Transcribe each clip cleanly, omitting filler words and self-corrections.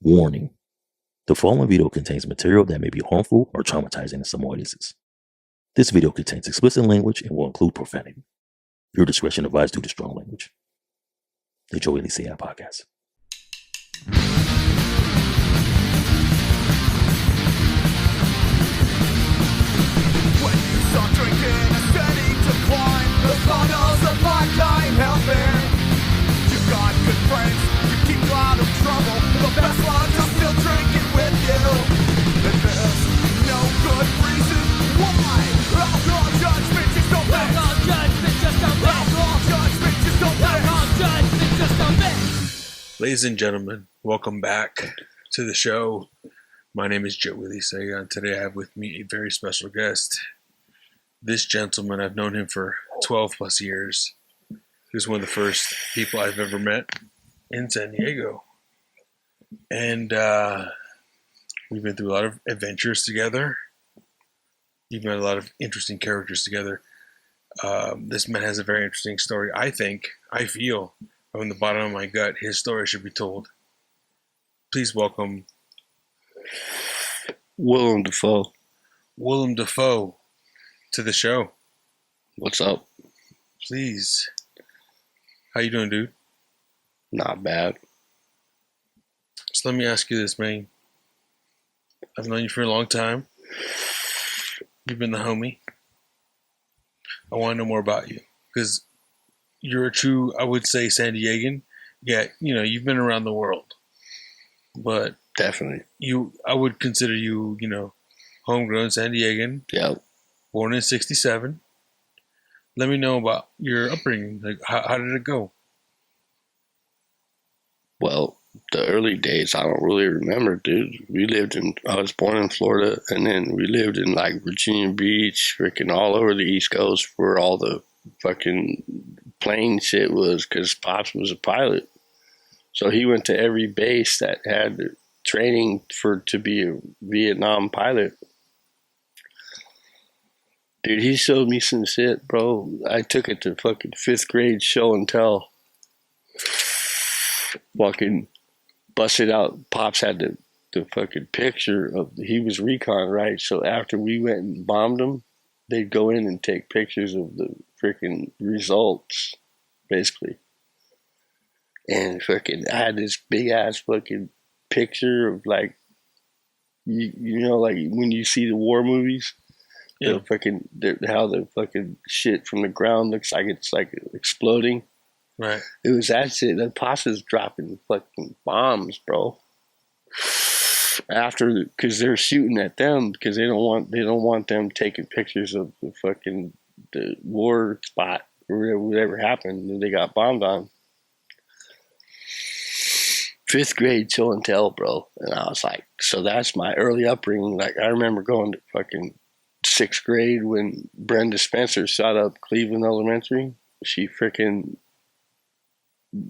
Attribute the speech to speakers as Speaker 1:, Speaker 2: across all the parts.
Speaker 1: Warning: the following video contains material that may be harmful or traumatizing to some audiences. This video contains explicit language and will include profanity. Your discretion advised due to strong language. Enjoy Licea podcast.
Speaker 2: When you start drinking, a steady decline. The funnels of life ain't helping. You've got good friends, you keep you out of trouble. The best ones are still drinking with you. And there's no good reason why. Alcohol judgment just don't mix. Alcohol judgment just don't mix. Alcohol judgment just don't mix. Alcohol judgment just don't mix.
Speaker 3: Ladies and gentlemen, welcome back to the show. My name is Licea, and today I have with me a very special guest. This gentleman, I've known him for 12 plus years. He was one of the first people I've ever met in San Diego. And we've been through a lot of adventures together. We've met a lot of interesting characters together. This man has a very interesting story. I feel, from the bottom of my gut, his story should be told. Please welcome
Speaker 4: Willem Dafoe.
Speaker 3: Willem Dafoe to the show.
Speaker 4: What's up?
Speaker 3: Please. How you doing, dude?
Speaker 4: Not bad.
Speaker 3: So let me ask you this, man. I've known you for a long time. You've been the homie. I want to know more about you. Because you're a true, I would say, San Diegan. Yeah, you've been around the world. But
Speaker 4: Definitely.
Speaker 3: I would consider you, homegrown San Diegan.
Speaker 4: Yep.
Speaker 3: Born in 1967. Let me know about your upbringing. Like, how did it go?
Speaker 4: Well, the early days, I don't really remember, dude. I was born in Florida, and then we lived in, like, Virginia Beach, freaking all over the East Coast where all the fucking plane shit was, because Pops was a pilot. So he went to every base that had training to be a Vietnam pilot. Dude, he showed me some shit, bro. I took it to fucking 5th grade show and tell. Fucking busted out. Pops had the fucking picture of, he was recon, right? So after we went and bombed them, they'd go in and take pictures of the freaking results, basically. And fucking, I had this big ass fucking picture of, like, like when you see the war movies,
Speaker 3: Yeah.
Speaker 4: how the fucking shit from the ground looks like it's like exploding.
Speaker 3: Right.
Speaker 4: It was that shit. The Pasa's dropping fucking bombs, bro. Because they're shooting at them because they don't want them taking pictures of the war spot or whatever happened that they got bombed on. 5th grade show and tell, bro. And I was like, so that's my early upbringing. Like, I remember going to fucking 6th grade when Brenda Spencer shot up Cleveland Elementary. She freaking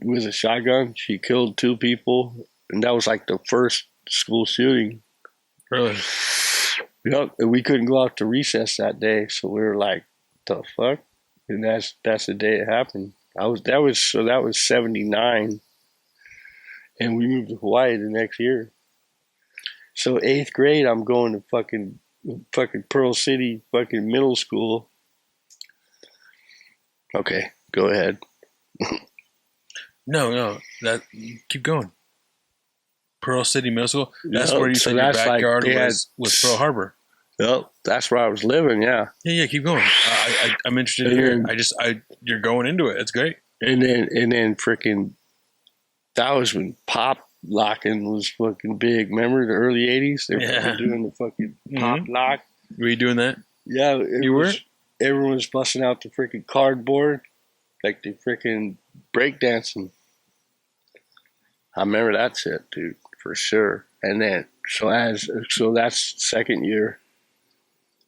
Speaker 4: with a shotgun. She killed 2 people. And that was like the first school shooting.
Speaker 3: Really?
Speaker 4: Yep. And we couldn't go out to recess that day. So we were like, the fuck? And that's the day it happened. That was 79. And we moved to Hawaii the next year. So 8th grade, I'm going to fucking Pearl City fucking middle school. Okay, go ahead.
Speaker 3: No. Keep going. Pearl City Middle School. That's
Speaker 4: Yep,
Speaker 3: where you
Speaker 4: so
Speaker 3: said your
Speaker 4: that's like
Speaker 3: backyard
Speaker 4: they
Speaker 3: was Pearl Harbor.
Speaker 4: Yep, that's where I was living. Yeah.
Speaker 3: Yeah. Keep going. I'm interested to hear. You're going into it. It's great.
Speaker 4: And then freaking, that was when pop locking was fucking big. Remember the early 80s? They were doing the fucking pop lock.
Speaker 3: Were you doing that?
Speaker 4: Yeah.
Speaker 3: Were?
Speaker 4: Everyone was busting out the freaking cardboard, like the freaking breakdancing. I remember that shit, dude, for sure. And then, so that's second year.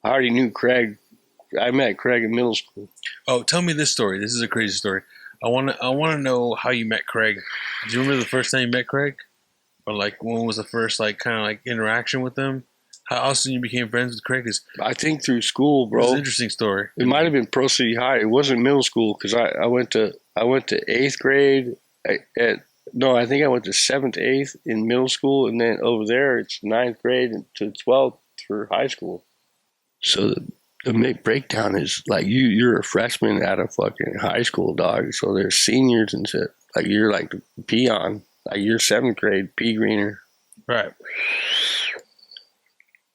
Speaker 4: I already knew Craig. I met Craig in middle school.
Speaker 3: Oh, tell me this story. This is a crazy story. I want to know how you met Craig. Do you remember the first time you met Craig? Or like when was the first kind of interaction with him? How soon you became friends with Craig?
Speaker 4: I think through school, bro.
Speaker 3: It's an interesting story.
Speaker 4: It might have been Pro City High. It wasn't middle school because I went to 8th grade at No, I think I went to 7th, 8th in middle school, and then over there it's 9th grade to 12th for high school. So the breakdown is like you're a freshman at a fucking high school, dog. So there's seniors and shit. Like you're like the peon, like you're 7th grade pea greener.
Speaker 3: Right.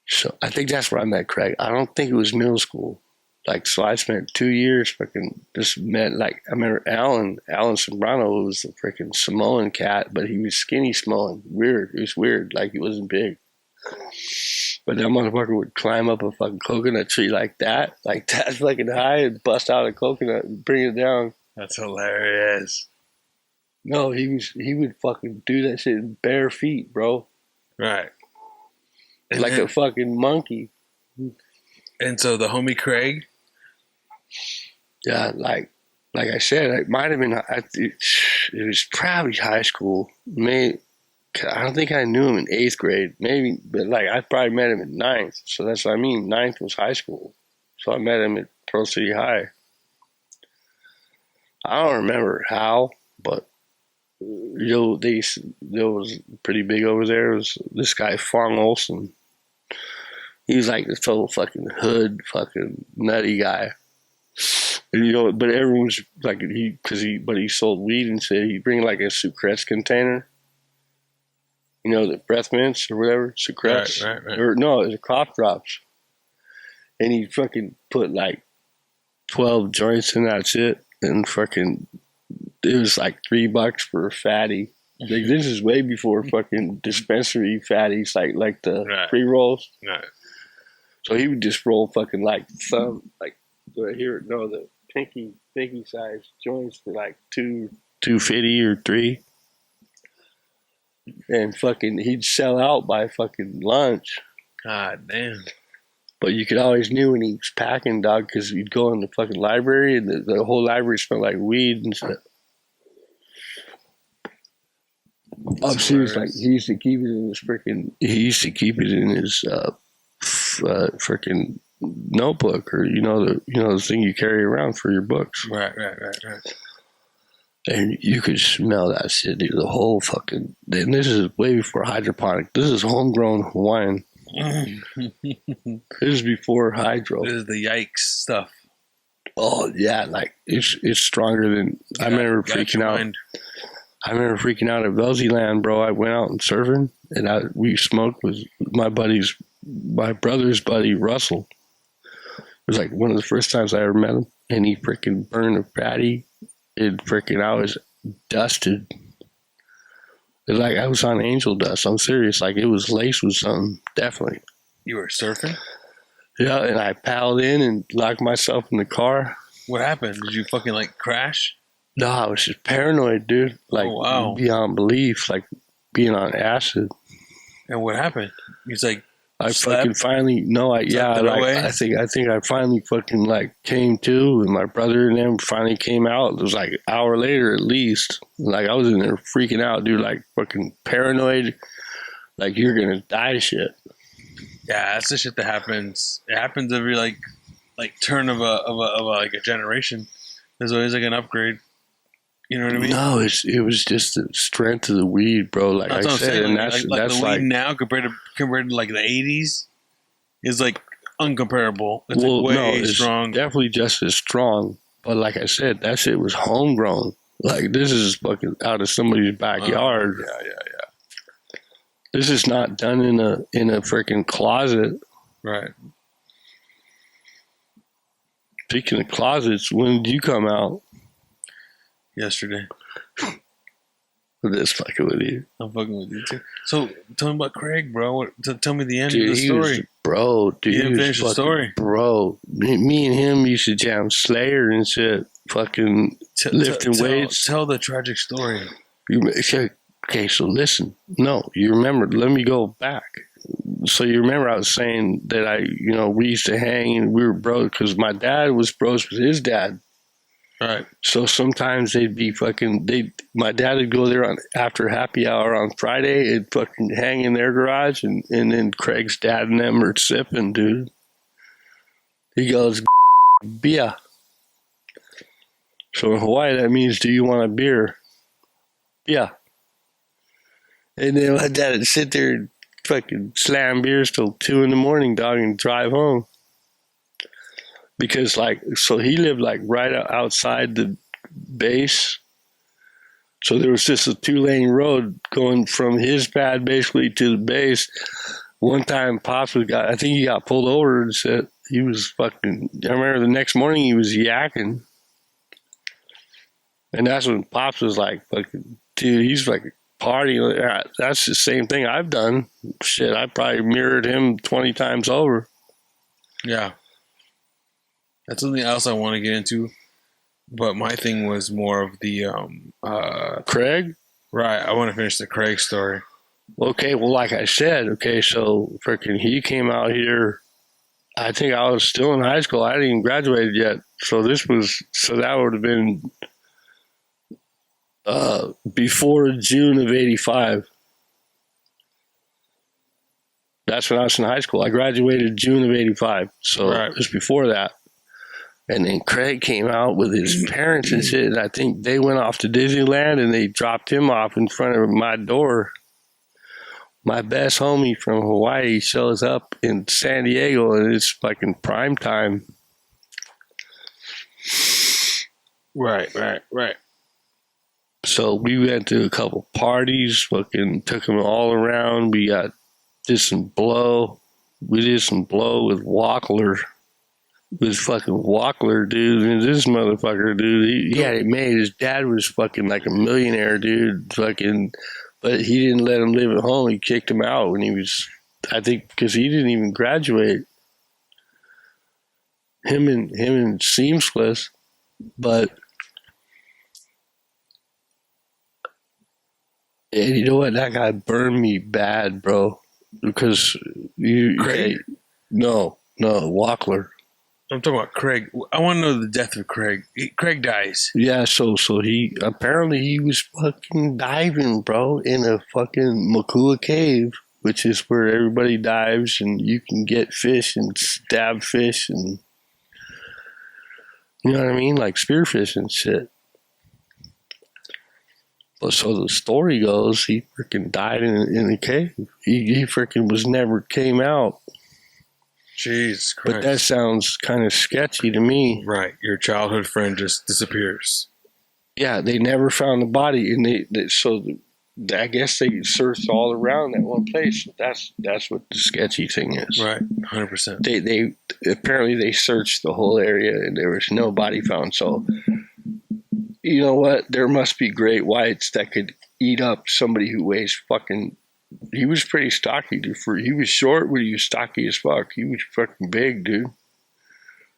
Speaker 4: So I think that's where I met Craig. I don't think it was middle school. Like, so I spent 2 years fucking just met, like, I remember Alan Sombrano was a freaking Samoan cat, but he was skinny Samoan. Weird. It was weird. Like, he wasn't big. But that motherfucker would climb up a fucking coconut tree like that fucking high, and bust out a coconut and bring it down.
Speaker 3: That's hilarious.
Speaker 4: No, he would fucking do that shit in bare feet, bro.
Speaker 3: Right. And
Speaker 4: like a fucking monkey.
Speaker 3: And so the homie Craig.
Speaker 4: Yeah, like I said, it might have been. It was probably high school. Maybe I don't think I knew him in 8th grade. Maybe, but like I probably met him in 9th. So that's what I mean. 9th was high school. So I met him at Pearl City High. I don't remember how, but there was pretty big over there. It was this guy Fong Olsen. He was like this total fucking hood, fucking nutty guy. And, but everyone was like, he sold weed and shit. He'd bring like a Sucrets container. The breath mints or whatever, Sucrets.
Speaker 3: Right.
Speaker 4: Or no, it was cough drops. And he fucking put like 12 joints in that shit. And fucking, it was like $3 for a fatty. Like, this is way before fucking dispensary fatties, like the pre-rolls.
Speaker 3: Right.
Speaker 4: So he would just roll fucking like thumb, like the pinky size joints for like $2.50 or $3, and fucking he'd sell out by fucking lunch.
Speaker 3: God damn.
Speaker 4: But you could always knew when he was packing, dog, because you'd go in the fucking library and the whole library smelled like weed and stuff. I'm serious, like he used to keep it in his freaking notebook, or the thing you carry around for your books.
Speaker 3: Right.
Speaker 4: And you could smell that shit, dude. The whole fucking. And this is way before hydroponic. This is homegrown Hawaiian. This is before hydro.
Speaker 3: This is the yikes stuff.
Speaker 4: Oh yeah, like it's stronger than. I remember freaking out. I remember freaking out at Velzyland, bro. I went out and surfing, and we smoked with my brother's buddy, Russell. It was like one of the first times I ever met him, and he freaking burned a patty, and freaking I was dusted. It was like I was on angel dust. I'm serious. Like it was laced with something, definitely.
Speaker 3: You were surfing?
Speaker 4: Yeah, and I paddled in and locked myself in the car.
Speaker 3: What happened? Did you fucking like crash?
Speaker 4: No, I was just paranoid, dude. Like, beyond belief, like being on acid.
Speaker 3: And what happened? He's like,
Speaker 4: I fucking finally, I think I finally fucking like came to, and my brother and them finally came out. It was like an hour later at least. Like I was in there freaking out, dude, like fucking paranoid, like you're gonna die shit.
Speaker 3: Yeah, that's the shit that happens. It happens every like turn of a generation. There's always like an upgrade. You know what I mean?
Speaker 4: No, it was just the strength of the weed, bro. Like I said, and that's
Speaker 3: the weed now compared to like the 80s is like uncomparable. It's it's strong.
Speaker 4: Definitely just as strong. But like I said, that shit was homegrown. Like this is fucking out of somebody's backyard.
Speaker 3: Yeah.
Speaker 4: This is not done in a freaking closet.
Speaker 3: Right.
Speaker 4: Speaking of closets, when did you come out?
Speaker 3: Yesterday.
Speaker 4: I'm just fucking with you.
Speaker 3: I'm fucking with you too. So tell me about Craig, bro. Tell me the end of the story.
Speaker 4: Dude,
Speaker 3: you didn't finish the story.
Speaker 4: Bro, me and him used to jam Slayer and shit. Fucking lifting weights.
Speaker 3: Tell the tragic story.
Speaker 4: Okay, so listen. No, you remember. Let me go back. So you remember I was saying that we used to hang and we were bros because my dad was bros with his dad.
Speaker 3: Right.
Speaker 4: So sometimes they'd be my dad would go there after happy hour on Friday and fucking hang in their garage, and then Craig's dad and them are sipping, dude. He goes, beer. So in Hawaii, that means, do you want a beer? Yeah. And then my dad would sit there and fucking slam beers till 2 a.m, dog, and drive home. Because, like, so he lived, like, right outside the base. So there was just a 2-lane road going from his pad basically to the base. One time Pops I think he got pulled over and said he was fucking, I remember the next morning he was yakking. And that's when Pops was like, fucking, dude, he's like partying. That's the same thing I've done. Shit, I probably mirrored him 20 times over.
Speaker 3: Yeah. That's something else I want to get into. But my thing was more of the
Speaker 4: Craig?
Speaker 3: Right, I want to finish the Craig story.
Speaker 4: Okay, well, like I said, so freaking he came out here. I think I was still in high school. I hadn't even graduated yet. So that would have been before June of 85. That's when I was in high school. I graduated June of 85. So It was before that. And then Craig came out with his parents and shit. And I think they went off to Disneyland and they dropped him off in front of my door. My best homie from Hawaii shows up in San Diego and it's fucking prime time.
Speaker 3: Right.
Speaker 4: So we went to a couple parties, fucking took them all around. We did some blow. We did some blow with Wackler. With fucking Wackler, dude. And this motherfucker, dude, he had it made. His dad was fucking like a millionaire, dude. Fucking, but he didn't let him live at home. He kicked him out when he was, I think, because he didn't even graduate. Him and Seamsless, but. And you know what? That guy burned me bad, bro. Because
Speaker 3: Craig?
Speaker 4: No, Wackler.
Speaker 3: I'm talking about Craig. I want to know the death of Craig. Craig dies.
Speaker 4: Yeah, so he apparently he was fucking diving, bro, in a fucking Makua cave, which is where everybody dives and you can get fish and stab fish and you know what I mean, like spearfish and shit. So the story goes, he freaking died in a cave. He freaking never came out.
Speaker 3: Jesus Christ.
Speaker 4: But that sounds kind of sketchy to me.
Speaker 3: Right. Your childhood friend just disappears.
Speaker 4: Yeah, they never found the body. And I guess they searched all around that one place. That's what the sketchy thing is.
Speaker 3: Right. 100%.
Speaker 4: They apparently they searched the whole area and there was no body found. So, you know what? There must be great whites that could eat up somebody who weighs fucking. He was pretty stocky, dude. He was short, but he was stocky as fuck. He was fucking big, dude.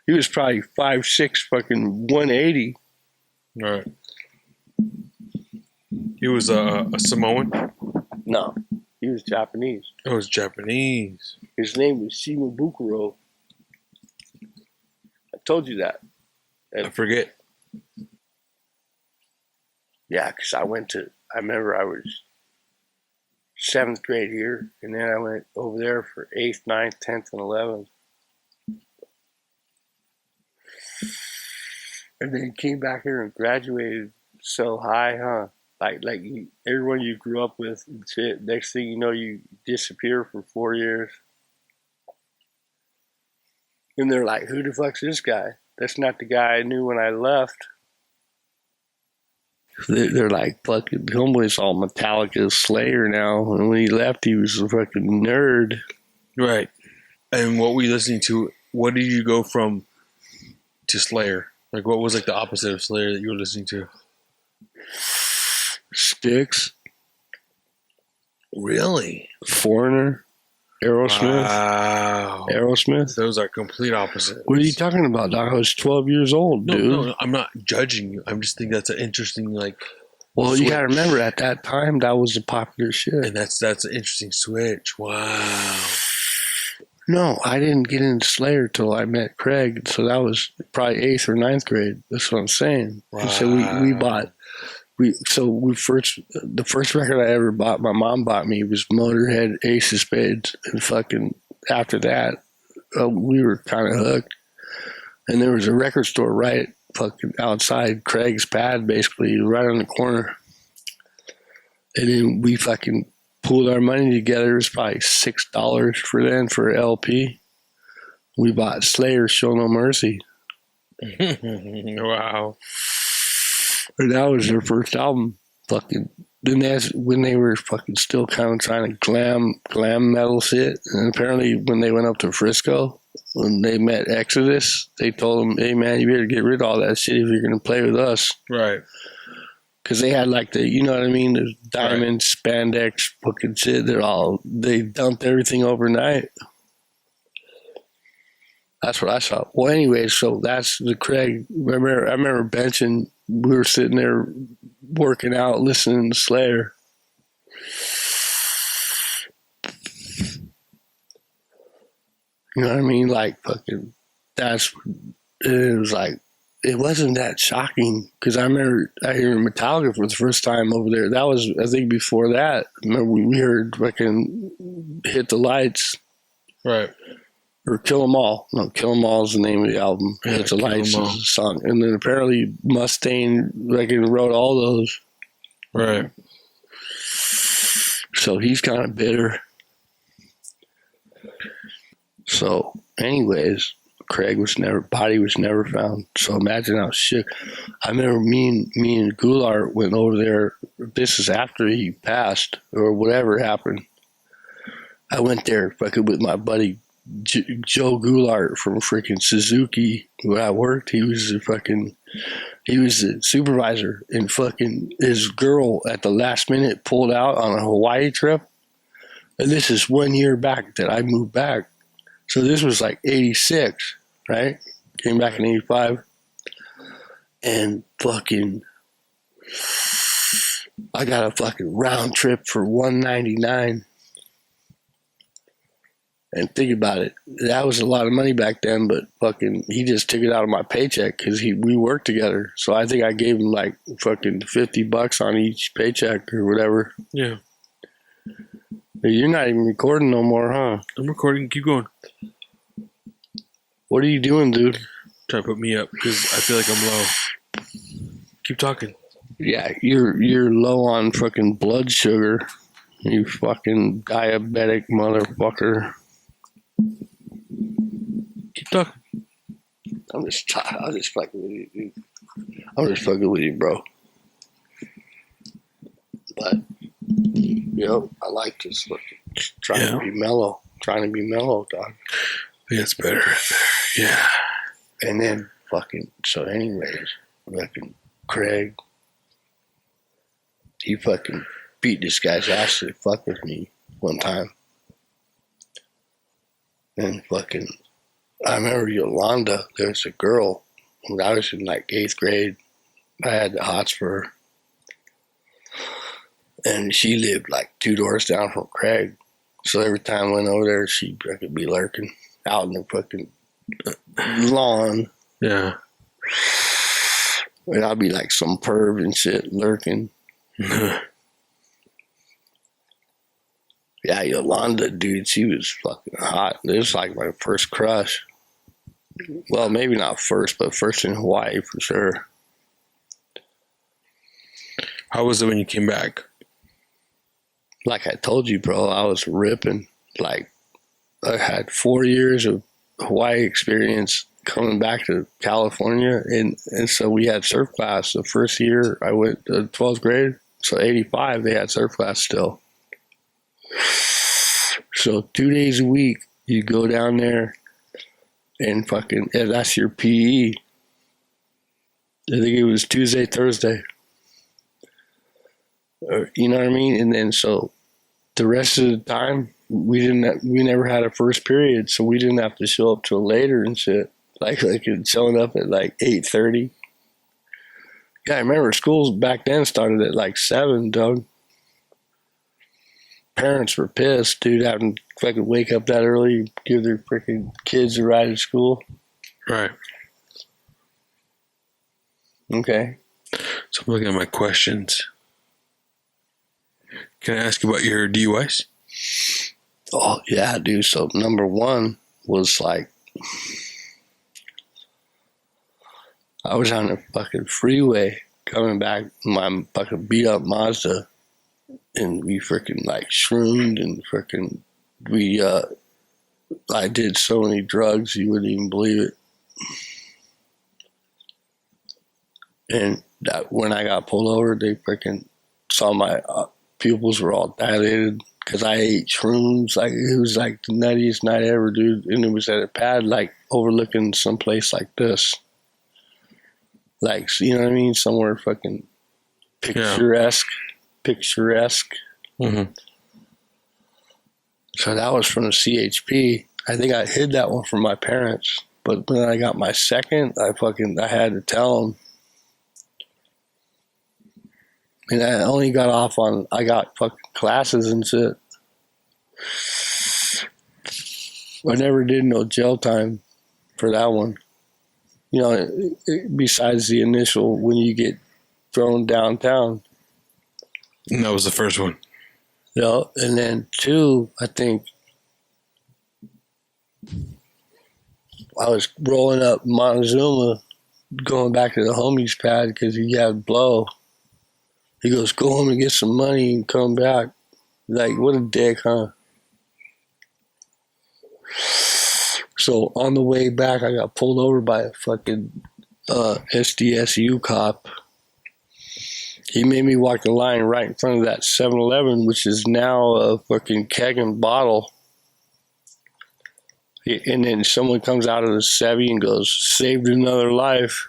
Speaker 4: He was probably 5'6", fucking 180.
Speaker 3: Right. He was a Samoan?
Speaker 4: No, he was Japanese.
Speaker 3: Oh, he was Japanese.
Speaker 4: His name was Shima Bukuro. I told you that.
Speaker 3: I forget.
Speaker 4: Yeah, because I remember I was 7th grade here, and then I went over there for 8th, 9th, 10th, and 11th. And then came back here and graduated so high, huh? Like everyone you grew up with and shit. Next thing you know, you disappear for 4 years. And they're like, who the fuck's this guy? That's not the guy I knew when I left. They're like, fucking, homeboy's all Metallica Slayer now. And when he left, he was a fucking nerd.
Speaker 3: Right. And what were you listening to? What did you go from to Slayer? Like, what was like the opposite of Slayer that you were listening to?
Speaker 4: Styx.
Speaker 3: Really?
Speaker 4: Foreigner. Aerosmith.
Speaker 3: Wow.
Speaker 4: Aerosmith.
Speaker 3: Those are complete opposites.
Speaker 4: What are you talking about, Doc? I was 12 years old, dude.
Speaker 3: No, I'm not judging you. I'm just thinking that's an interesting, like...
Speaker 4: Well,
Speaker 3: switch.
Speaker 4: You gotta remember, at that time, that was a popular shit.
Speaker 3: And that's an interesting switch. Wow.
Speaker 4: No, I didn't get into Slayer till I met Craig, so that was probably 8th or 9th grade. That's what I'm saying.
Speaker 3: Wow.
Speaker 4: And so the first record I ever bought, my mom bought me, was Motorhead, Ace of Spades, and fucking after that, we were kind of hooked. And there was a record store right fucking outside Craig's pad, basically, right on the corner. And then we fucking pooled our money together. It was probably $6 for an LP. We bought Slayer Show No Mercy.
Speaker 3: Wow.
Speaker 4: And that was their first album. Fucking. Then that's when they were fucking still kind of trying to glam metal shit. And apparently when they went up to Frisco, when they met Exodus, they told them, hey man, you better get rid of all that shit if you're going to play with us.
Speaker 3: Right.
Speaker 4: Because they had like the, you know what I mean? The diamond spandex fucking shit. They dumped everything overnight. That's what I saw. Well, anyway, so that's the Craig. I remember benching. We were sitting there working out, listening to Slayer. You know what I mean? Like fucking. It was like it wasn't that shocking because I remember I heard Metallica for the first time over there. That was I think before that. Remember we heard fucking Hit the Lights.
Speaker 3: Right.
Speaker 4: Or Kill 'Em All. No, Kill 'Em All is the name of the album.
Speaker 3: Yeah,
Speaker 4: It's a
Speaker 3: Kill 'Em
Speaker 4: Lights
Speaker 3: All.
Speaker 4: is the song. And then apparently Mustaine wrote all those.
Speaker 3: Right.
Speaker 4: So he's kind of bitter. So, anyways, body was never found. So imagine how shit. I remember me and Goulart went over there. This is after he passed or whatever happened. I went there fucking with my buddy Joe Goulart from freaking Suzuki where I worked. He was the supervisor, and fucking his girl at the last minute pulled out on a Hawaii trip. And this is 1 year back that I moved back. So this was like 86, right? Came back in 85. And fucking I got a fucking round trip for $199. And think about it, that was a lot of money back then, but fucking he just took it out of my paycheck because we worked together. So I think I gave him like fucking $50 on each paycheck or whatever.
Speaker 3: Yeah.
Speaker 4: You're not even recording no more, huh?
Speaker 3: I'm recording. Keep going.
Speaker 4: What are you doing, dude?
Speaker 3: Try to put me up because I feel like I'm low. Keep talking.
Speaker 4: Yeah, you're low on fucking blood sugar. You fucking diabetic motherfucker.
Speaker 3: Keep talking.
Speaker 4: I'm just fucking with you, dude. I'm just fucking with you, bro. But, you know, I like this fucking trying to be mellow. Trying to be mellow, dog.
Speaker 3: Yeah, it's better right there. Yeah.
Speaker 4: And then fucking, so anyways, fucking Craig, he fucking beat this guy's ass to fuck with me one time. And fucking, I remember Yolanda, there was a girl, when I was in like 8th grade, I had the hots for her. And she lived like 2 doors down from Craig. So every time I went over there, she'd fucking be lurking out in the fucking lawn.
Speaker 3: Yeah.
Speaker 4: And I'd be like some perv and shit lurking. Yeah, Yolanda, dude, she was fucking hot. It was like my first crush. Well, maybe not first, but first in Hawaii for sure.
Speaker 3: How was it when you came back?
Speaker 4: Like I told you, bro, I was ripping. Like, I had 4 years of Hawaii experience coming back to California. And so we had surf class. The first year I went to 12th grade. So 85, they had surf class still. So 2 days a week, you go down there and fucking, yeah, that's your PE. I think it was Tuesday, Thursday. You know what I mean? And then so the rest of the time, we never had a first period, so we didn't have to show up till later and shit. Like showing up at like 8:30. Yeah, I remember schools back then started at like 7, Doug. Parents were pissed, dude, having to fucking wake up that early, give their freaking kids a ride to school.
Speaker 3: Right.
Speaker 4: Okay.
Speaker 3: So I'm looking at my questions. Can I ask you about your DUIs?
Speaker 4: Oh, yeah, dude. So number one was like, I was on the fucking freeway coming back in my fucking beat up Mazda. and we freaking like shroomed and freaking I did so many drugs you wouldn't even believe it. And when I got pulled over, they freaking saw my pupils were all dilated because I ate shrooms. Like, it was like the nuttiest night ever, dude. And it was at a pad like overlooking some place like this. Like, you know what I mean? Somewhere fucking picturesque.
Speaker 3: Mm-hmm.
Speaker 4: So that was from the CHP. I think I hid that one from my parents. But when I got my second, I had to tell them. And I only got off on, I got fucking classes and shit. I never did no jail time for that one. You know, besides the initial, when you get thrown downtown.
Speaker 3: And that was the first one.
Speaker 4: You know, and then 2, I think, I was rolling up Montezuma, going back to the homies pad because he had blow. He goes, go home and get some money and come back. Like, what a dick, huh? So on the way back, I got pulled over by a fucking SDSU cop. He made me walk the line right in front of that 7-Eleven, which is now a fucking keg and bottle. And then someone comes out of the Chevy and goes, saved another life.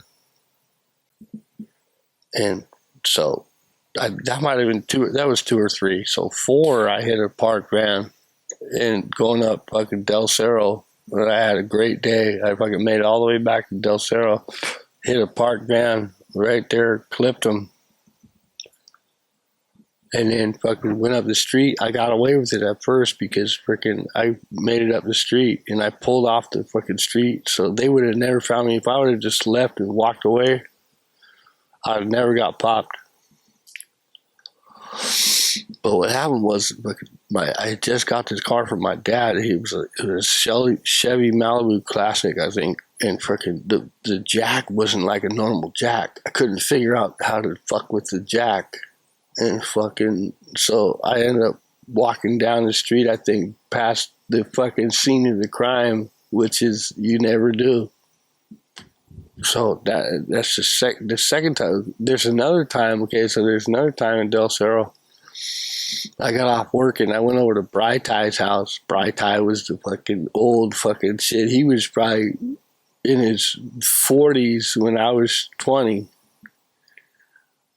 Speaker 4: And so that might have been 2, that was 2 or 3. So 4, I hit a parked van and going up fucking Del Cerro. But I had a great day. I fucking made it all the way back to Del Cerro, hit a parked van right there, clipped him. And then fucking went up the street. I got away with it at first because freaking I made it up the street and I pulled off the fucking street. So they would have never found me. If I would have just left and walked away, I'd have never got popped. But what happened was, I just got this car from my dad. It was a Chevy Malibu Classic, I think. And freaking the jack wasn't like a normal jack. I couldn't figure out how to fuck with the jack. And fucking, so I ended up walking down the street, I think, past the fucking scene of the crime, which is you never do. So that's the second time. There's another time, okay, so there's another time in Del Cerro. I got off work and I went over to Brytai's house. Brytai was the fucking old fucking shit. He was probably in his 40s when I was 20.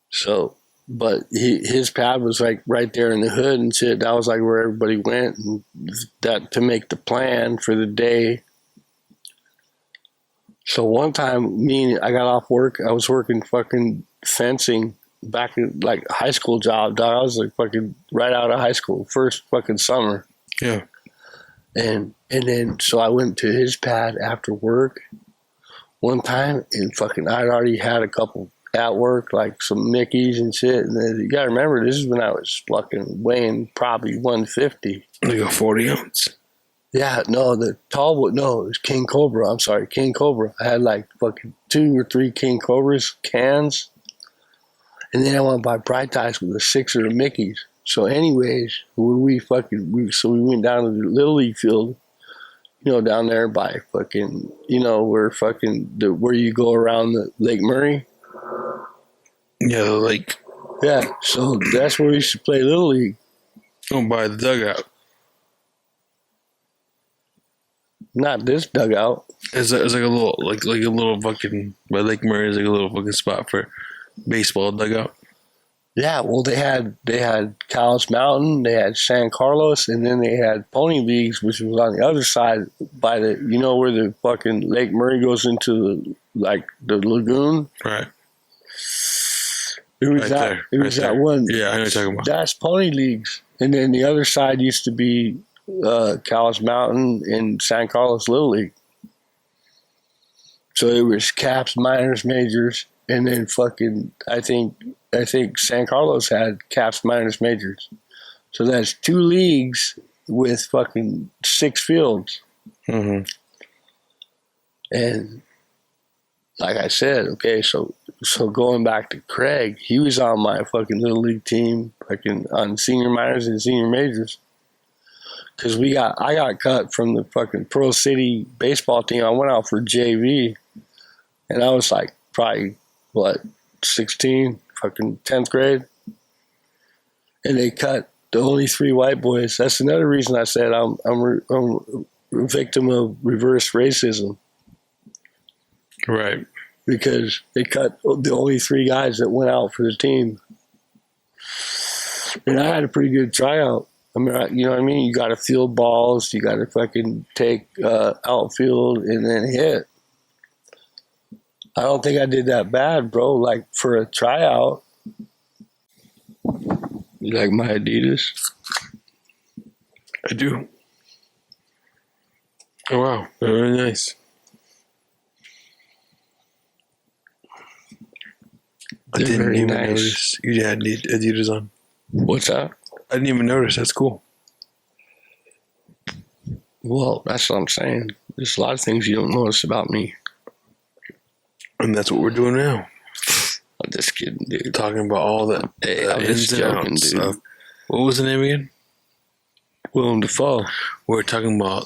Speaker 4: So, but his pad was like right there in the hood and shit. That was like where everybody went, and that to make the plan for the day. So one time, I got off work. I was working fucking fencing back in like high school job. Dog. I was like fucking right out of high school, first fucking summer.
Speaker 3: Yeah.
Speaker 4: And then so I went to his pad after work one time, and fucking I'd already had a couple at work, like some Mickeys and shit. And then, you gotta remember, this is when I was fucking weighing probably 150.
Speaker 3: Like a 40 ounce.
Speaker 4: Yeah, no, the tall one, no, it was King Cobra. I'm sorry, King Cobra. I had like fucking 2 or 3 King Cobras cans. And then I went by Bright Eyes with a 6 or a Mickey's. So anyways, we went down to the Little League field, you know, down there by fucking, you know, where you go around the Lake Murray.
Speaker 3: Yeah, the lake.
Speaker 4: Yeah, so that's where we used to play Little League.
Speaker 3: Oh, by the dugout.
Speaker 4: Not this dugout.
Speaker 3: It's like a little, like a little fucking, by Lake Murray is like a little fucking spot for baseball dugout.
Speaker 4: Yeah, well, they had Cowles Mountain, they had San Carlos, and then they had Pony Leagues, which was on the other side by the, you know, where the fucking Lake Murray goes into the lagoon.
Speaker 3: Right.
Speaker 4: It was that one.
Speaker 3: Yeah, I know what you're talking about.
Speaker 4: That's Pony Leagues. And then the other side used to be Cowles Mountain and San Carlos Little League. So it was caps, minors, majors, and then fucking, I think San Carlos had caps, minors, majors. So that's 2 leagues with fucking 6 fields.
Speaker 3: Mm-hmm.
Speaker 4: And like I said, okay, so So going back to Craig, he was on my fucking little league team, fucking on senior minors and senior majors. Because I got cut from the fucking Pearl City baseball team. I went out for JV, and I was like probably 16, fucking 10th grade, and they cut the only 3 white boys. That's another reason I said I'm a victim of reverse racism.
Speaker 3: Right.
Speaker 4: Because they cut the only 3 guys that went out for the team. And I had a pretty good tryout. I mean, you know what I mean? You got to field balls. You got to fucking take outfield and then hit. I don't think I did that bad, bro. Like, for a tryout. You like my Adidas?
Speaker 3: I do. Oh, wow. They're really nice. I didn't even notice you had Adidas on.
Speaker 4: What's that?
Speaker 3: I didn't even notice. That's cool.
Speaker 4: Well, that's what I'm saying. There's a lot of things you don't notice about me.
Speaker 3: And that's what we're doing now.
Speaker 4: I'm just kidding, dude.
Speaker 3: Talking about all the
Speaker 4: I'm
Speaker 3: ins
Speaker 4: just
Speaker 3: and
Speaker 4: joking,
Speaker 3: outs
Speaker 4: dude.
Speaker 3: of, what was the name again?
Speaker 4: Willem Dafoe.
Speaker 3: We're talking about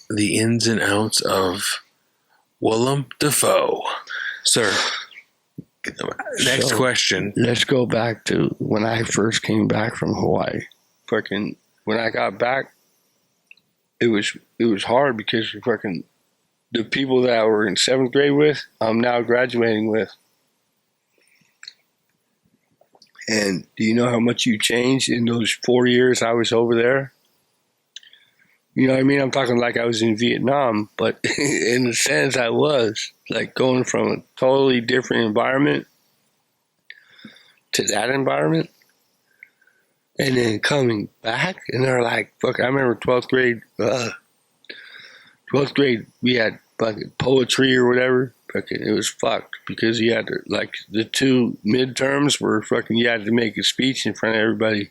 Speaker 3: the ins and outs of Willem Dafoe. Sir, next question.
Speaker 4: Let's go back to when I first came back from Hawaii. Fucking, when I got back, it was hard because fucking the people that I were in 7th grade with, I'm now graduating with. And do you know how much you changed in those 4 years I was over there? You know what I mean? I'm talking like I was in Vietnam, but in a sense I was. Like going from a totally different environment to that environment. And then coming back, and they're like, fuck, I remember 12th grade, we had fucking poetry or whatever. Fucking, it was fucked because you had to, like, the 2 midterms were fucking, you had to make a speech in front of everybody.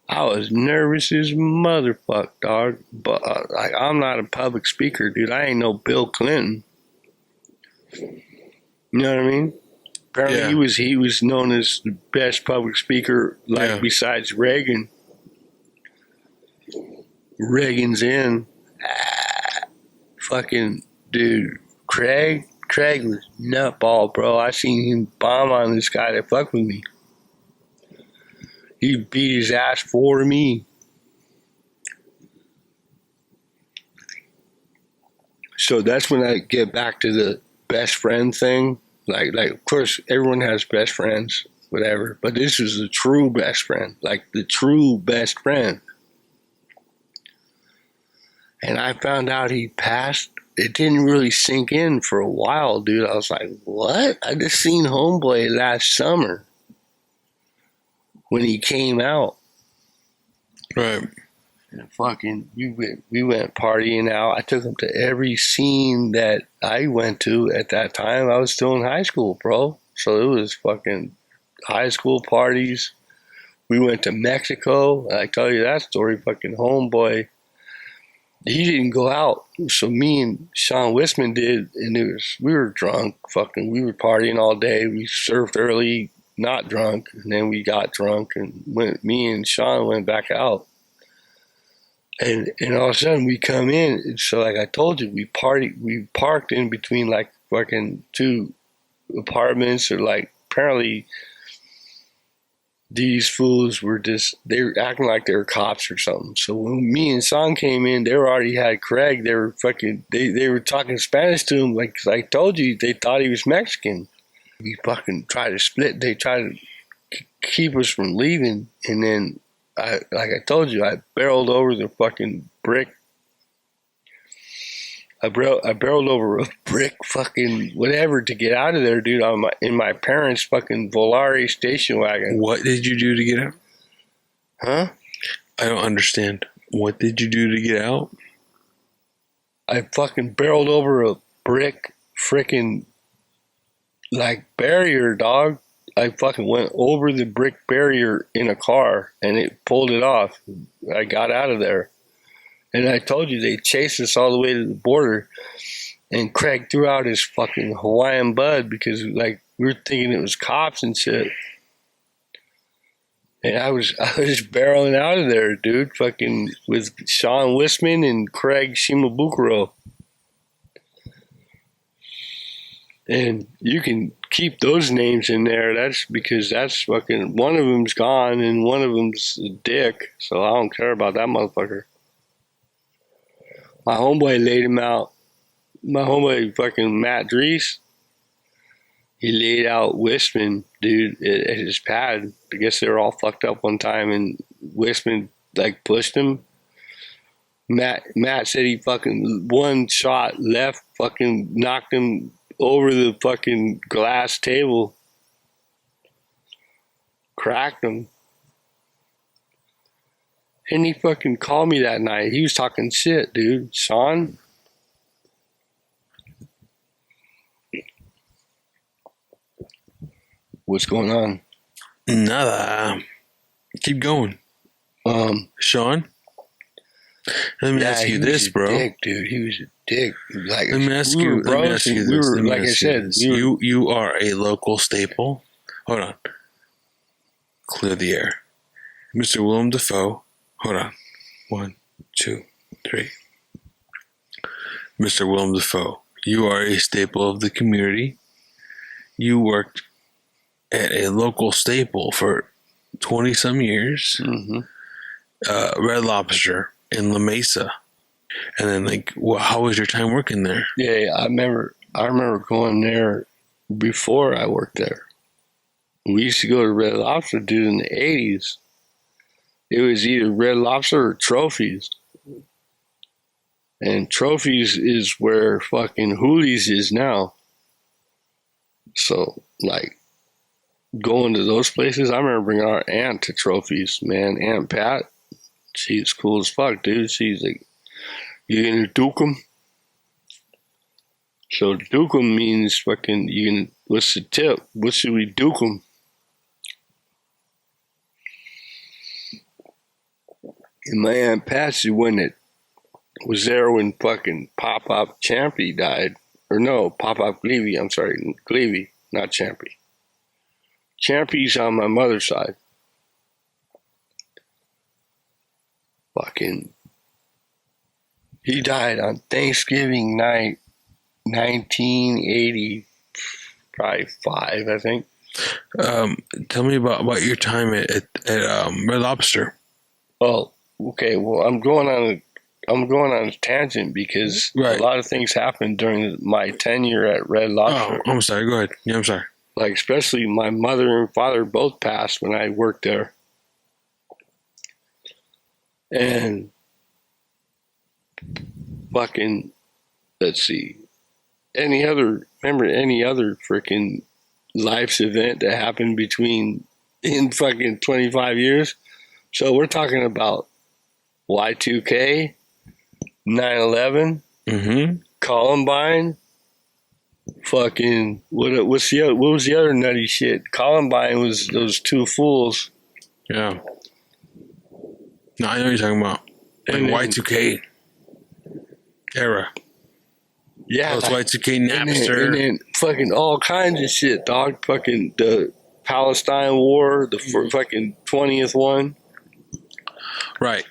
Speaker 4: I was nervous as motherfuck, dog. But like, I'm not a public speaker, dude. I ain't no Bill Clinton. You know what I mean? Apparently, he was known as the best public speaker, like besides Reagan. Reagan's in. Fucking dude, Craig was nutball, bro. I seen him bomb on this guy that fucked with me. He beat his ass for me. So that's when I get back to the best friend thing. Like, of course, everyone has best friends, whatever. But this is the true best friend. Like, the true best friend. And I found out he passed. It didn't really sink in for a while, dude. I was like, what? I just seen Homeboy last summer when he came out.
Speaker 3: Right.
Speaker 4: And fucking, we went partying out. I took him to every scene that I went to at that time. I was still in high school, bro. So it was fucking high school parties. We went to Mexico. I tell you that story, fucking Homeboy. He didn't go out. So me and Sean Wisman did, and we were drunk. Fucking, we were partying all day. We surfed early, not drunk, and then we got drunk, and me and Sean went back out. And all of a sudden we come in, and so like I told you, we parked in between like fucking 2 apartments, or like apparently these fools were they were acting like they were cops or something. So when me and Son came in, they already had Craig. They were fucking, they were talking Spanish to him. Like I told you, they thought he was Mexican. We fucking tried to split. They tried to keep us from leaving. And then, like I told you, I barreled over the fucking brick. I barreled over a brick fucking whatever to get out of there, dude, in my parents' fucking Volare station wagon.
Speaker 3: What did you do to get out?
Speaker 4: Huh?
Speaker 3: I don't understand. What did you do to get out?
Speaker 4: I fucking barreled over a brick freaking like barrier, dog. I fucking went over the brick barrier in a car and it pulled it off. I got out of there. And I told you they chased us all the way to the border. And Craig threw out his fucking Hawaiian bud because like we were thinking it was cops and shit. And I was barreling out of there, dude, fucking with Sean Wisman and Craig Shimabukuro. And you can keep those names in there. That's because that's fucking, one of them's gone and one of them's a dick. So I don't care about that motherfucker. My homeboy laid him out. My homeboy fucking Matt Dries, he laid out Wisman, dude, at his pad. I guess they were all fucked up one time and Wisman like pushed him. Matt said he fucking one shot left, fucking knocked him over the fucking glass table. Cracked him. And he fucking called me that night. He was talking shit, dude. Sean. What's going on?
Speaker 3: Nada. Keep going. Sean? Let me ask you this, bro.
Speaker 4: Dick, dude. He was a dick. Like,
Speaker 3: let me ask you this. You are a local staple. Hold on. Clear the air. Mr. Willem Dafoe. Hold on. 1, 2, 3. Mr. Willem Dafoe, you are a staple of the community. You worked at a local staple for 20-some years.
Speaker 4: Mm-hmm.
Speaker 3: Red Lobster in La Mesa. And then, like, how was your time working there?
Speaker 4: Yeah, I remember going there before I worked there. We used to go to Red Lobster, dude, in the 80s. It was either Red Lobster or Trophies. And Trophies is where fucking Hoolie's is now. So, like, going to those places, I remember bringing our aunt to Trophies, man. Aunt Pat, she's cool as fuck, dude. She's like, you gonna duke 'em? So duke 'em means fucking, what's the tip? What should we duke 'em? And my Aunt Patsy, when it was there when fucking Pop-Up Champy died. Or no, Pop-Up Gleavy, I'm sorry. Gleavy, not Champy. Champy's on my mother's side. Fucking, he died on Thanksgiving night, 1985, I think.
Speaker 3: Tell me about your time at Red Lobster.
Speaker 4: Oh, okay. Well, I'm going on a tangent because a lot of things happened during my tenure at Red Lobster.
Speaker 3: Oh, I'm sorry. Go ahead. Yeah, I'm sorry.
Speaker 4: Like, especially my mother and father both passed when I worked there. And fucking, let's see, any other freaking life's event that happened in fucking 25 years? So we're talking about Y2K, 9/11, Columbine, fucking, what was the other nutty shit? Columbine was those two fools.
Speaker 3: Yeah. No, I know what you're talking about. Like Y2K era.
Speaker 4: Yeah.
Speaker 3: That was Y2K Napster.
Speaker 4: And then fucking all kinds of shit, dog. Fucking the Palestine War, the fucking 20th one.
Speaker 3: Right.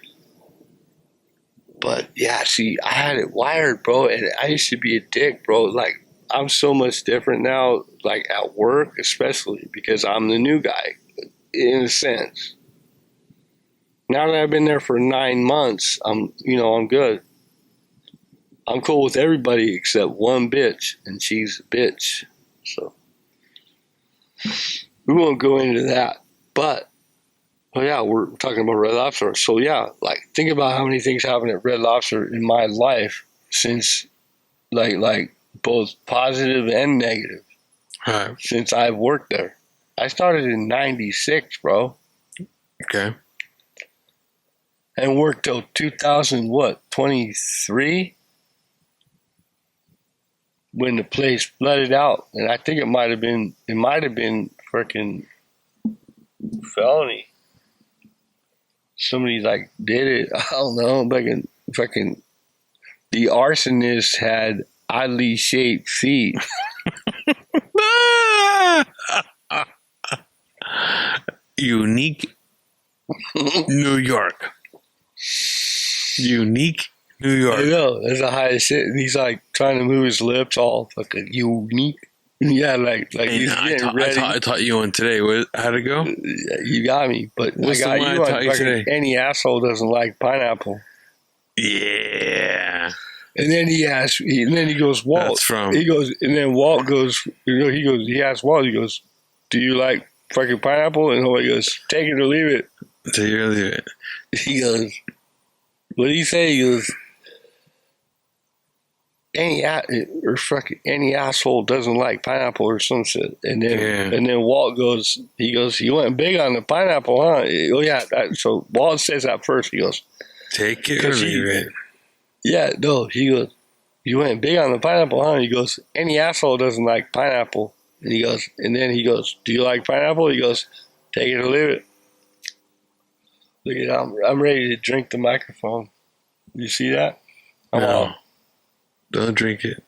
Speaker 4: But yeah, see, I had it wired, bro, and I used to be a dick, bro. Like, I'm so much different now, like at work, especially because I'm the new guy, in a sense. Now that I've been there for 9 months, I'm good. I'm cool with everybody except one bitch, and she's a bitch. So we won't go into that. But yeah, we're talking about Red Lobster. So yeah, like, think about how many things happened at Red Lobster in my life since, like both positive and negative, since I've worked there. I started in 96, bro.
Speaker 3: Okay.
Speaker 4: And worked till 2023? When the place flooded out. And I think it might have been freaking felony. Somebody did it. I don't know. Fucking the arsonist had oddly shaped feet.
Speaker 3: Unique New York. Unique New
Speaker 4: I
Speaker 3: York.
Speaker 4: know, that's the highest shit. And he's like trying to move his lips all fucking unique. Yeah, like he's getting ready.
Speaker 3: I taught you one today. How'd it go?
Speaker 4: You got me, but
Speaker 3: What's
Speaker 4: I got
Speaker 3: the one
Speaker 4: you
Speaker 3: I
Speaker 4: on
Speaker 3: taught you
Speaker 4: fucking
Speaker 3: today?
Speaker 4: any asshole doesn't like pineapple.
Speaker 3: Yeah.
Speaker 4: And then he asks, and then he goes, Walt.
Speaker 3: That's from-
Speaker 4: He goes, and then Walt goes, he asks Walt, he goes, do you like fucking pineapple? And he goes, take it or leave it.
Speaker 3: Take it or leave it.
Speaker 4: He goes, what did he say? He goes, any asshole doesn't like pineapple or some shit. And then Walt goes, you went big on the pineapple, huh? Oh yeah. So Walt says that first. He goes,
Speaker 3: take it or leave it.
Speaker 4: Yeah, no. He goes, you went big on the pineapple, huh? He goes, any asshole doesn't like pineapple. And he goes, do you like pineapple? He goes, take it or leave it. Look at that. I'm ready to drink the microphone. You see that?
Speaker 3: No. Don't drink it.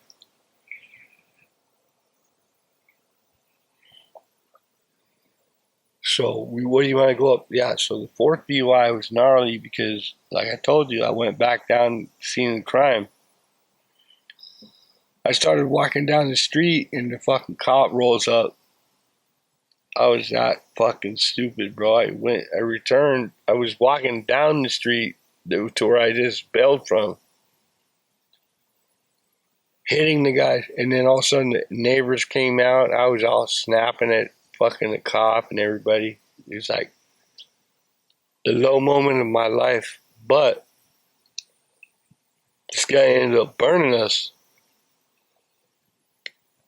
Speaker 4: So what do you want to go up? Yeah, so the fourth DUI was gnarly because, like I told you, I went back down scene of the crime. I started walking down the street and the fucking cop rolls up. I was that fucking stupid, bro. I returned. I was walking down the street to where I just bailed from, hitting the guy, and then all of a sudden the neighbors came out. I was all snapping at fucking the cop and everybody. It was like the low moment of my life. But this guy ended up burning us.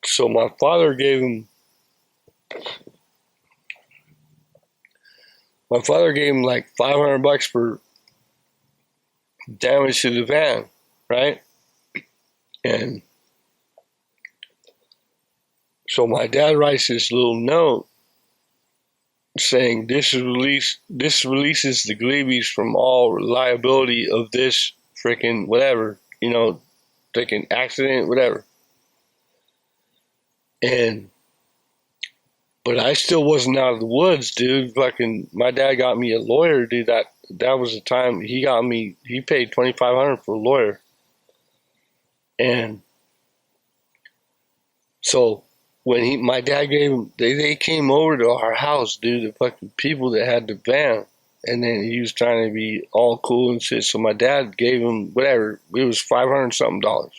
Speaker 4: So my father gave him like $500 for damage to the van, right? And so my dad writes this little note saying this releases the Gleebies from all liability of this freaking whatever, freaking accident, whatever. But I still wasn't out of the woods, dude. Fucking my dad got me a lawyer, dude. That was the time he paid $2,500 for a lawyer. And so when my dad gave him, they came over to our house, dude, the fucking people that had the van. And then he was trying to be all cool and shit. So my dad gave him whatever. It was $500 something.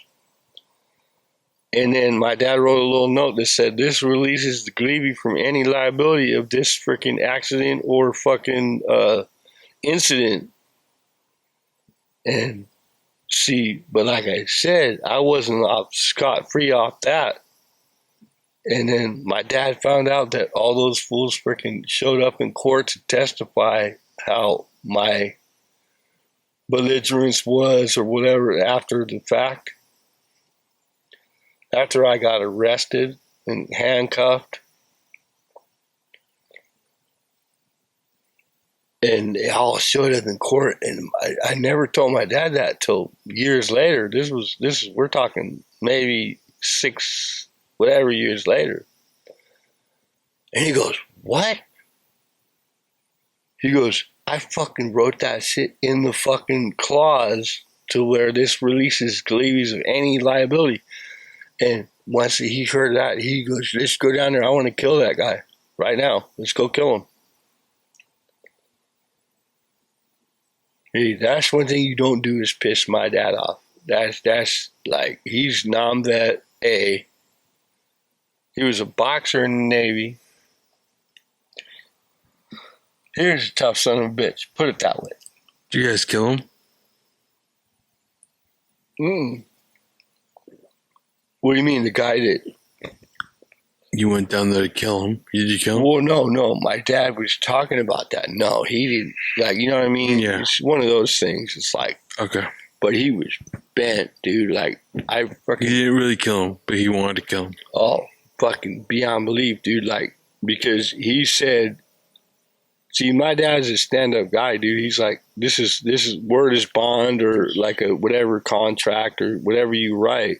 Speaker 4: And then my dad wrote a little note that said, this releases the Gleeby from any liability of this freaking accident or fucking incident. And see, but like I said, I wasn't scot-free off that. And then my dad found out that all those fools freaking showed up in court to testify how my belligerence was or whatever after the fact. After I got arrested and handcuffed. And they all showed up in court, and I never told my dad that till years later. We're talking maybe 6 whatever years later. And he goes, what? He goes, I fucking wrote that shit in the fucking clause to where this releases Gleebies of any liability. And once he heard that, he goes, let's go down there. I want to kill that guy right now. Let's go kill him. Hey, that's one thing you don't do is piss my dad off. That's like, he's non-vet A. He was a boxer in the Navy. Here's a tough son of a bitch. Put it that way.
Speaker 3: Did you guys kill him?
Speaker 4: What do you mean, the guy that...
Speaker 3: You went down there to kill him. Did you kill him?
Speaker 4: Well, no. My dad was talking about that. No, he didn't. Like, you know what I mean?
Speaker 3: Yeah.
Speaker 4: It's one of those things. It's like...
Speaker 3: Okay.
Speaker 4: But he was bent, dude. Like, I fucking...
Speaker 3: He didn't really kill him, but he wanted to kill him.
Speaker 4: Oh, fucking beyond belief, dude. Like, because he said... See, my dad's a stand-up guy, dude. He's like, this is word is bond or like a whatever contract or whatever you write.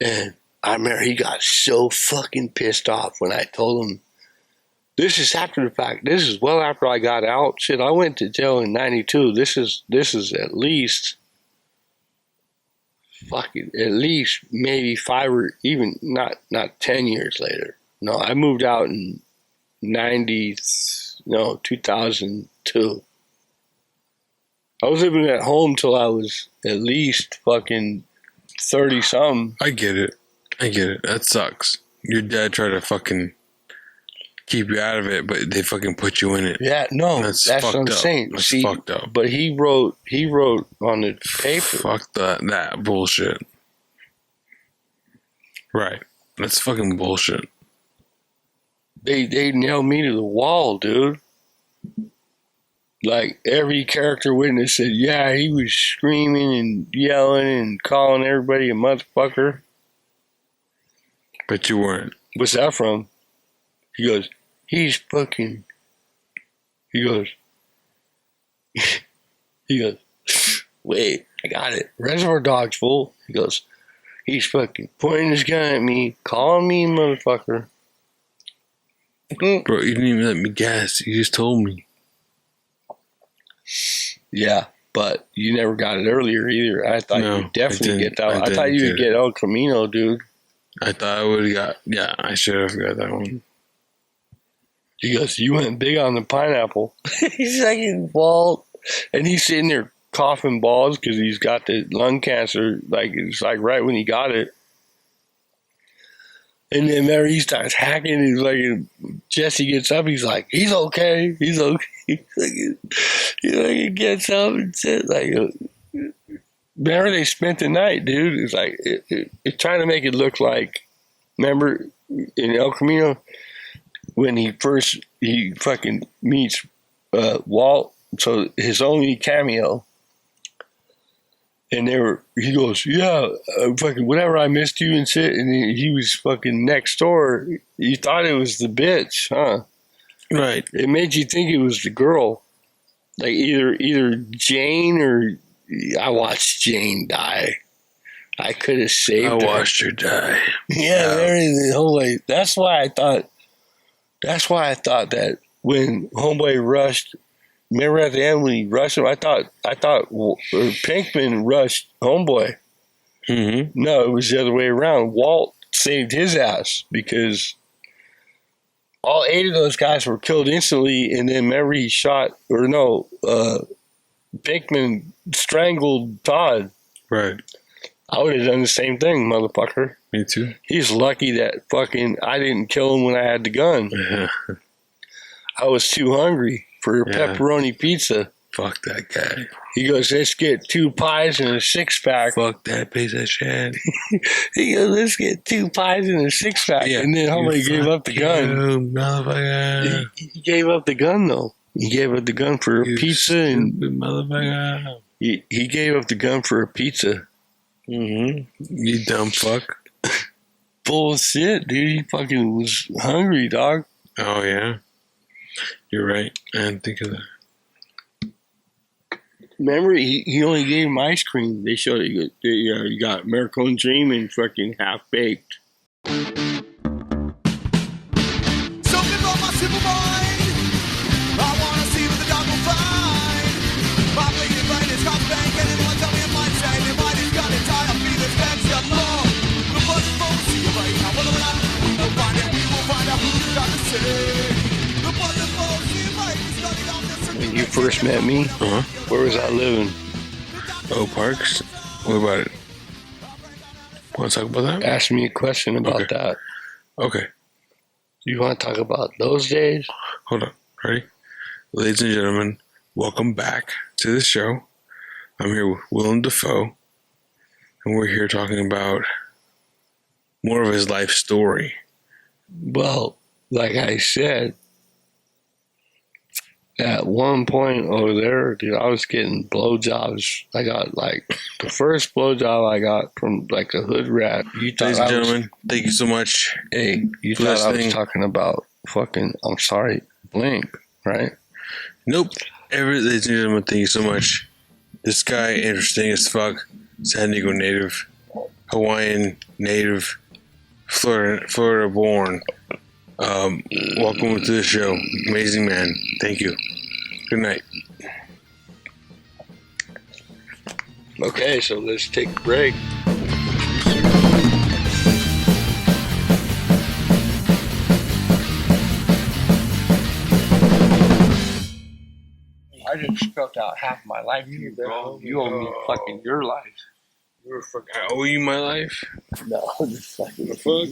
Speaker 4: And I remember he got so fucking pissed off when I told him, this is after the fact. This is well after I got out. Shit, I went to jail in 92. This is at least at least maybe 5 or even not 10 years later. No, I moved out in 2002. I was living at home till I was at least fucking 30 something.
Speaker 3: I get it. That sucks. Your dad tried to fucking keep you out of it, but they fucking put you in it.
Speaker 4: Yeah, no, that's what I'm saying.
Speaker 3: That's
Speaker 4: See,
Speaker 3: fucked up.
Speaker 4: But he wrote on the paper.
Speaker 3: Fuck that bullshit. Right. That's fucking bullshit.
Speaker 4: They nailed me to the wall, dude. Like, every character witness said, yeah, he was screaming and yelling and calling everybody a motherfucker.
Speaker 3: But you weren't.
Speaker 4: What's that from? He goes, he goes, wait, I got it. Reservoir Dogs, fool. He goes, he's fucking pointing his gun at me, calling me a motherfucker.
Speaker 3: Bro, you didn't even let me guess. You just told me.
Speaker 4: Yeah, but you never got it earlier either. I thought you'd definitely get that one. I thought you would get El Camino, dude.
Speaker 3: I thought I would have got, yeah, I should have got that one.
Speaker 4: He goes, you went big on the pineapple. He's like, Walt. And he's sitting there coughing balls because he's got the lung cancer. Like, it's like right when he got it. And then there he starts hacking. He's like, Jesse gets up. He's like, he's okay. He's okay. He gets up and says, like, remember they spent the night, dude. It's like, it's trying to make it look like, remember in El Camino, when he fucking meets Walt, so his only cameo, and he goes, yeah, fucking whatever, I missed you and shit, and he was fucking next door. You thought it was the bitch, huh?
Speaker 3: Right.
Speaker 4: It made you think it was the girl, like either Jane or I watched Jane die. I could have saved her.
Speaker 3: I watched her die.
Speaker 4: Yeah, the whole way. That's why I thought that when Homeboy rushed, remember at the end when he rushed him, I thought Pinkman rushed Homeboy.
Speaker 3: Mm-hmm.
Speaker 4: No, it was the other way around. Walt saved his ass because all 8 of those guys were killed instantly, and then remember he shot, Pinkman strangled Todd.
Speaker 3: Right.
Speaker 4: I would have done the same thing, motherfucker.
Speaker 3: Me too.
Speaker 4: He's lucky that fucking I didn't kill him when I had the gun.
Speaker 3: Yeah.
Speaker 4: I was too hungry for a pepperoni pizza.
Speaker 3: Fuck that guy.
Speaker 4: He goes, let's get 2 pies and a 6-pack.
Speaker 3: Fuck that piece of shit.
Speaker 4: He goes, let's get 2 pies and a 6-pack. Yeah, and then homie gave up the gun.
Speaker 3: Motherfucker.
Speaker 4: He gave up the gun, though. He gave up the gun for a pizza. And
Speaker 3: motherfucker.
Speaker 4: He gave up the gun for a pizza.
Speaker 3: Mm-hmm. You dumb fuck.
Speaker 4: Bullshit, dude. He fucking was hungry, dog.
Speaker 3: Oh, yeah. You're right. I didn't think of that.
Speaker 4: Remember, he only gave him ice cream. They showed it. You got American Dream and fucking Half Baked.
Speaker 2: Something from my simple mind. I wanna see what the dog will find. My bleeding brain is got bank, and anyone tell me it might say your mind is got it tied up. Be this man's your law. The buzz folks see you right now. We'll find it. We will find out who's got to say. The buzz folks see you right. He's got it on this.
Speaker 4: When you first met me, where was I living?
Speaker 3: Oh, Parks? What about it? Want to talk about that?
Speaker 4: Ask me a question about that.
Speaker 3: Okay.
Speaker 4: You want to talk about those days?
Speaker 3: Hold on. Ready? Ladies and gentlemen, welcome back to the show. I'm here with Willem Dafoe, and we're here talking about more of his life story.
Speaker 4: Well, like I said, at one point over there, dude, I was getting blowjobs. I got like the first blowjob I got from like a hood rat.
Speaker 3: Ladies and gentlemen, thank you so much.
Speaker 4: Hey, you thought I was talking about fucking, I'm sorry, Blink, right?
Speaker 3: Nope. Ladies and gentlemen, thank you so much. This guy, interesting as fuck, San Diego native. Hawaiian native, Florida born. Welcome to the show. Amazing man. Thank you. Good night.
Speaker 4: Okay, so let's take a break. I just spelled out half my life to you, bro. You owe me fucking your life.
Speaker 3: I owe you my life.
Speaker 4: No, just fucking.
Speaker 3: The fuck?